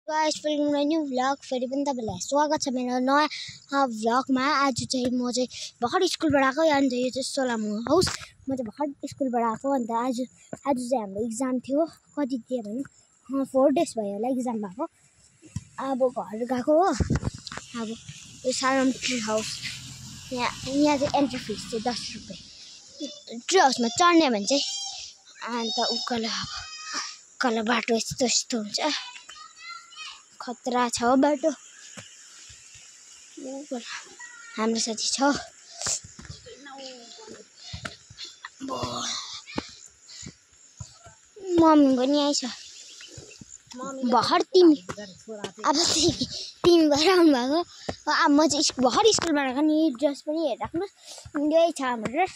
Guys film new vlog फेरि पनि तपाईलाई स्वागत छ मेरो नयाँ भ्लगमा। आज चाहिँ म चाहिँ भर्खर स्कुलबाट आएको अन्त यो चाहिँ सोलामु हाउस। म चाहिँ भर्खर स्कुलबाट आएको अन्त आज चाहिँ हाम्रो एक्जाम थियो। कति थियो भने 4 डेज भयो होला एक्जाम भएको। अब घर गएको हो। अब यो सालम ट्री हाउस यहाँ चाहिँ एन्ट्री फिस चाहिँ 10 रुपैयाँ। ट्री हाउसमा चढ्ने भने चाहिँ अन्त उकालो बाटो यस्तो हुन्छ। खतरा छ बाटो। हाम्रो साथी छ मम्मी पनि आइछ। भर्खर तिमी भएर आउनु भएको। अब म चाहिँ भर्खर स्कुलबाट आएको नि। ड्रेस पनि हेरिराख्नुहोस् यही छ हाम्रो ड्रेस।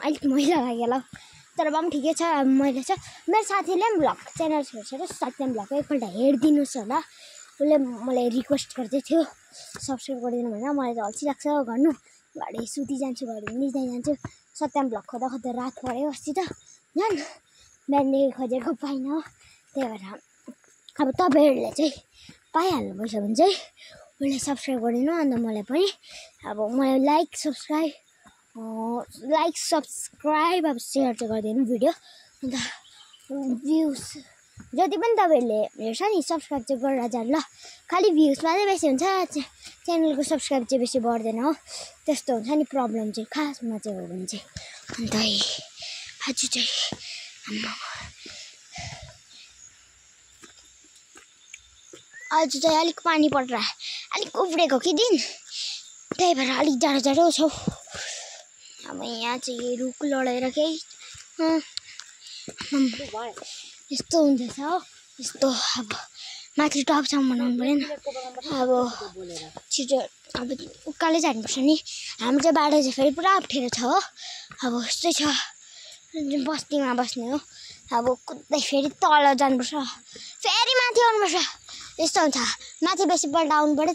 अलिक मैला लाग्यो होला तर भए पनि ठिकै छ। मैले चाहिँ मेरो साथीले पनि भ्लग च्यानल हेर्छ सत्यम भ्लग एकपल्ट हेरिदिनुहोस् होला। उसले मलाई रिक्वेस्ट गर्दै थियो सब्सक्राइब गरिदिनु भनेर। मलाई त अल्छी लाग्छ गर्नु। घरि सुति जान्छु घरि निस्दै जान्छु। सत्यम भ्लग खोज्दा रात पऱ्यो अस्ति त झन् बिहान खोजेको पाइनँ। त्यही भएर अब तपाईँहरूले चाहिँ पाइहाल्नुपर्छ भने चाहिँ उसले सब्सक्राइब गरिदिनु। अन्त मलाई पनि अब मलाई लाइक सब्सक्राइब अब सेयर चाहिँ गरिदिनु भिडियो। अन्त भ्युज जति पनि तपाईँहरूले हेर्छ नि सब्सक्राइब चाहिँ गरेर जानु ल। खालि भ्युजमा चाहिँ बेसी हुन्छ च्यानलको सब्सक्राइब चाहिँ बेसी बढ्दैन हो। त्यस्तो हुन्छ नि प्रब्लम चाहिँ खासमा चाहिँ हो भने चाहिँ। अन्त आज चाहिँ अलिक पानी परेर अलिक उब्रेको कि दिन। त्यही भएर अलिक जाडो छ। अब यहाँ चाहिँ रुख लडेर केही यस्तो हुँदैछ हो। यस्तो अब माथि टपसम्म बनाउनु पऱ्यो नि। अब छिटो अब उकालै जानुपर्छ नि। हाम्रो चाहिँ बाटो चाहिँ फेरि पुरा अप्ठ्यारो छ हो। अब यस्तै छ बस्तीमा बस्ने हो। अब कुद्दै फेरि तल जानुपर्छ फेरि माथि आउनुपर्छ। यस्तो हुन्छ माथि बेसी पल्ट आउनु पऱ्यो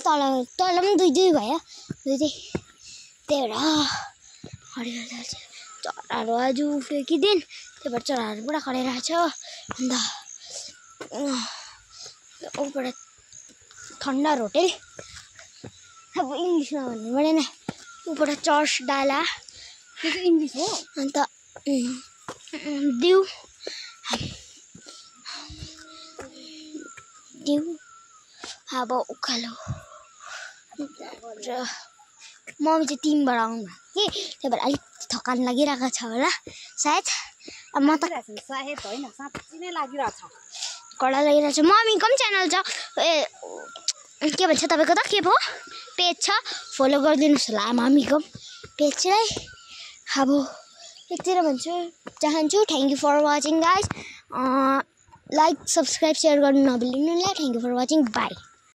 तल पनि दुई भयो त्यही भएर चराहरू आज उफ्रियो कि दिन। त्यही भएर चराहरू पुरा कराइरहेको छ। अन्त ऊबाट थन्डर होटेल अब इङ्ग्लिसमा भन्नु परेन ऊबाट चर्च डाला इङ्ग्लिस हो। अन्त दिउ अब उकालो मम्मी चाहिँ टिमबाट आउनु कि त्यही भएर अलिक थकान लागिरहेको छ होला सायद। अब म त सायद होइन साँच्चै नै लागिरहेको छ कडा लागिरहेको छ। मम्मीको पनि च्यानल छ के भन्छ तपाईँको त के पो पेज छ फलो गरिदिनुहोस् होला मम्मीको पेज चाहिँ। अब यतिर चाहन्छु thank you for watching guys. Like subscribe share गर्नु नबिर्सिनु ल। Thank you for watching by.